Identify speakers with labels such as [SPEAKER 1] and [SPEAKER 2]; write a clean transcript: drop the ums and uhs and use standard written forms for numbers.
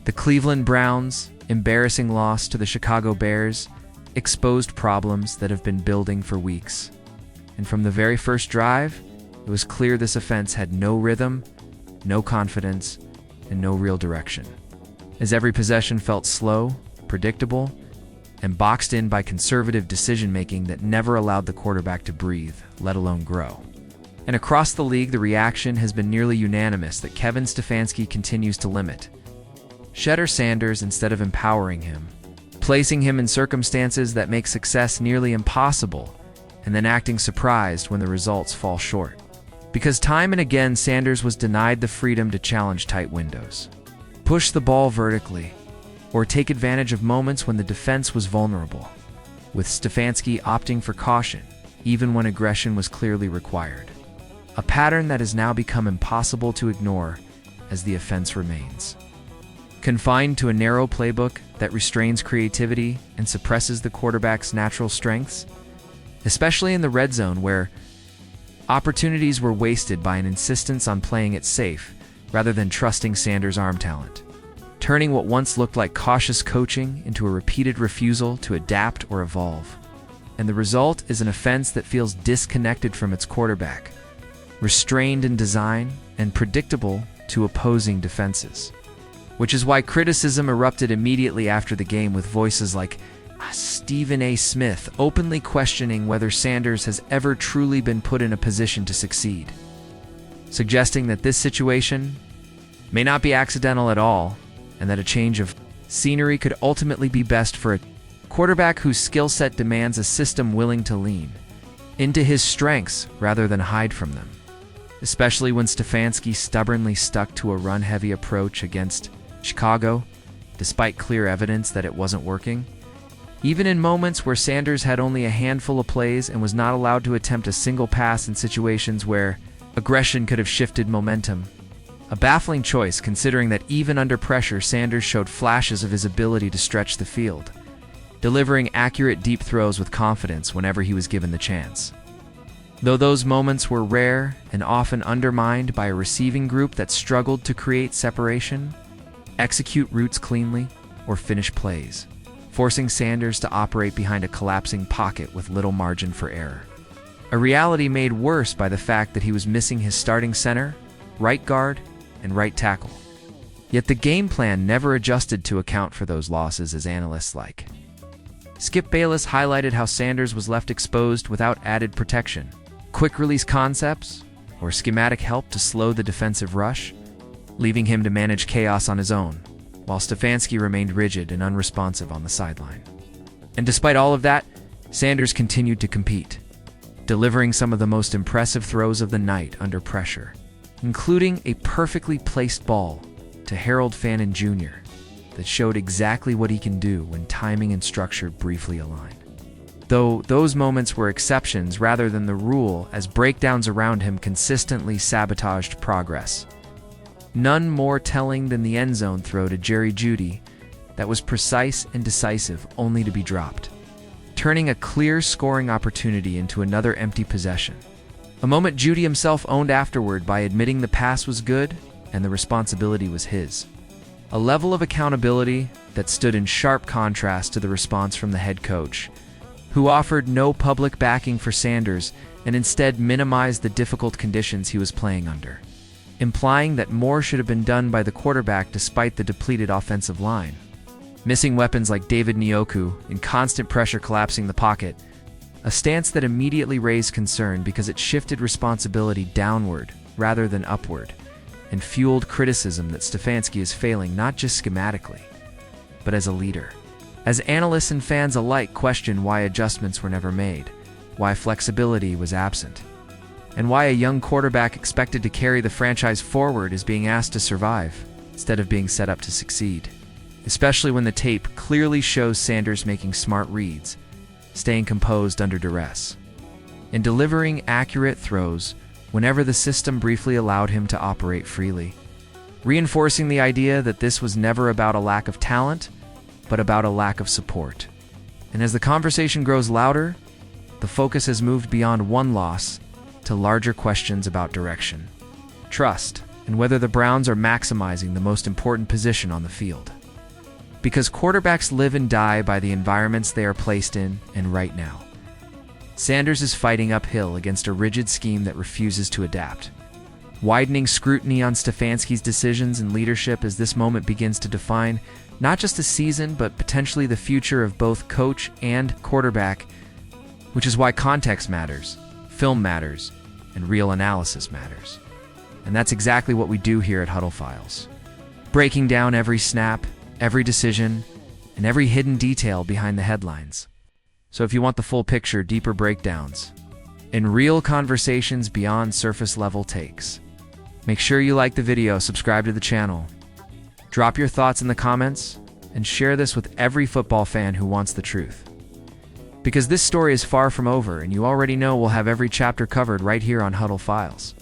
[SPEAKER 1] The Cleveland Browns' embarrassing loss to the Chicago Bears exposed problems that have been building for weeks. And from the very first drive, it was clear this offense had no rhythm, no confidence, and no real direction. As every possession felt slow, predictable, and boxed in by conservative decision-making that never allowed the quarterback to breathe, let alone grow. And across the league, the reaction has been nearly unanimous that Kevin Stefanski continues to limit Shedeur Sanders instead of empowering him, placing him in circumstances that make success nearly impossible, and then acting surprised when the results fall short. Because time and again, Sanders was denied the freedom to challenge tight windows, push the ball vertically, or take advantage of moments when the defense was vulnerable, with Stefanski opting for caution, even when aggression was clearly required. A pattern that has now become impossible to ignore as the offense remains confined to a narrow playbook that restrains creativity and suppresses the quarterback's natural strengths, especially in the red zone where opportunities were wasted by an insistence on playing it safe rather than trusting Sanders' arm talent, turning what once looked like cautious coaching into a repeated refusal to adapt or evolve. And the result is an offense that feels disconnected from its quarterback, restrained in design, and predictable to opposing defenses. Which is why criticism erupted immediately after the game, with voices like Stephen A. Smith openly questioning whether Sanders has ever truly been put in a position to succeed, suggesting that this situation may not be accidental at all, and that a change of scenery could ultimately be best for a quarterback whose skill set demands a system willing to lean into his strengths rather than hide from them, especially when Stefanski stubbornly stuck to a run-heavy approach against Chicago, despite clear evidence that it wasn't working. Even in moments where Sanders had only a handful of plays and was not allowed to attempt a single pass in situations where aggression could have shifted momentum. A baffling choice, considering that even under pressure, Sanders showed flashes of his ability to stretch the field, delivering accurate deep throws with confidence whenever he was given the chance. Though those moments were rare and often undermined by a receiving group that struggled to create separation, execute routes cleanly, or finish plays, forcing Sanders to operate behind a collapsing pocket with little margin for error. A reality made worse by the fact that he was missing his starting center, right guard, and right tackle. Yet the game plan never adjusted to account for those losses, as analysts like Skip Bayless highlighted how Sanders was left exposed without added protection, quick release concepts, or schematic help to slow the defensive rush, leaving him to manage chaos on his own, while Stefanski remained rigid and unresponsive on the sideline. And despite all of that, Sanders continued to compete, delivering some of the most impressive throws of the night under pressure, including a perfectly placed ball to Harold Fannin Jr. that showed exactly what he can do when timing and structure briefly align. Though those moments were exceptions rather than the rule, as breakdowns around him consistently sabotaged progress. None more telling than the end zone throw to Jerry Jeudy that was precise and decisive, only to be dropped, turning a clear scoring opportunity into another empty possession. A moment Jeudy himself owned afterward by admitting the pass was good and the responsibility was his. A level of accountability that stood in sharp contrast to the response from the head coach, who offered no public backing for Sanders and instead minimized the difficult conditions he was playing under, implying that more should have been done by the quarterback despite the depleted offensive line. Missing weapons like David Njoku in constant pressure collapsing the pocket, a stance that immediately raised concern because it shifted responsibility downward rather than upward, and fueled criticism that Stefanski is failing not just schematically, but as a leader. As analysts and fans alike question why adjustments were never made, why flexibility was absent, and why a young quarterback expected to carry the franchise forward is being asked to survive instead of being set up to succeed, especially when the tape clearly shows Sanders making smart reads, staying composed under duress, and delivering accurate throws whenever the system briefly allowed him to operate freely, reinforcing the idea that this was never about a lack of talent, but about a lack of support. And as the conversation grows louder, the focus has moved beyond one loss to larger questions about direction, trust, and whether the Browns are maximizing the most important position on the field. Because quarterbacks live and die by the environments they are placed in, and right now, Sanders is fighting uphill against a rigid scheme that refuses to adapt. Widening scrutiny on Stefanski's decisions and leadership as this moment begins to define not just a season, but potentially the future of both coach and quarterback, which is why context matters, film matters, and real analysis matters. And that's exactly what we do here at Huddle Files. Breaking down every snap, every decision, and every hidden detail behind the headlines. So if you want the full picture, deeper breakdowns, and real conversations beyond surface-level takes, make sure you like the video, subscribe to the channel, drop your thoughts in the comments, and share this with every football fan who wants the truth. Because this story is far from over, and you already know we'll have every chapter covered right here on Huddle Files.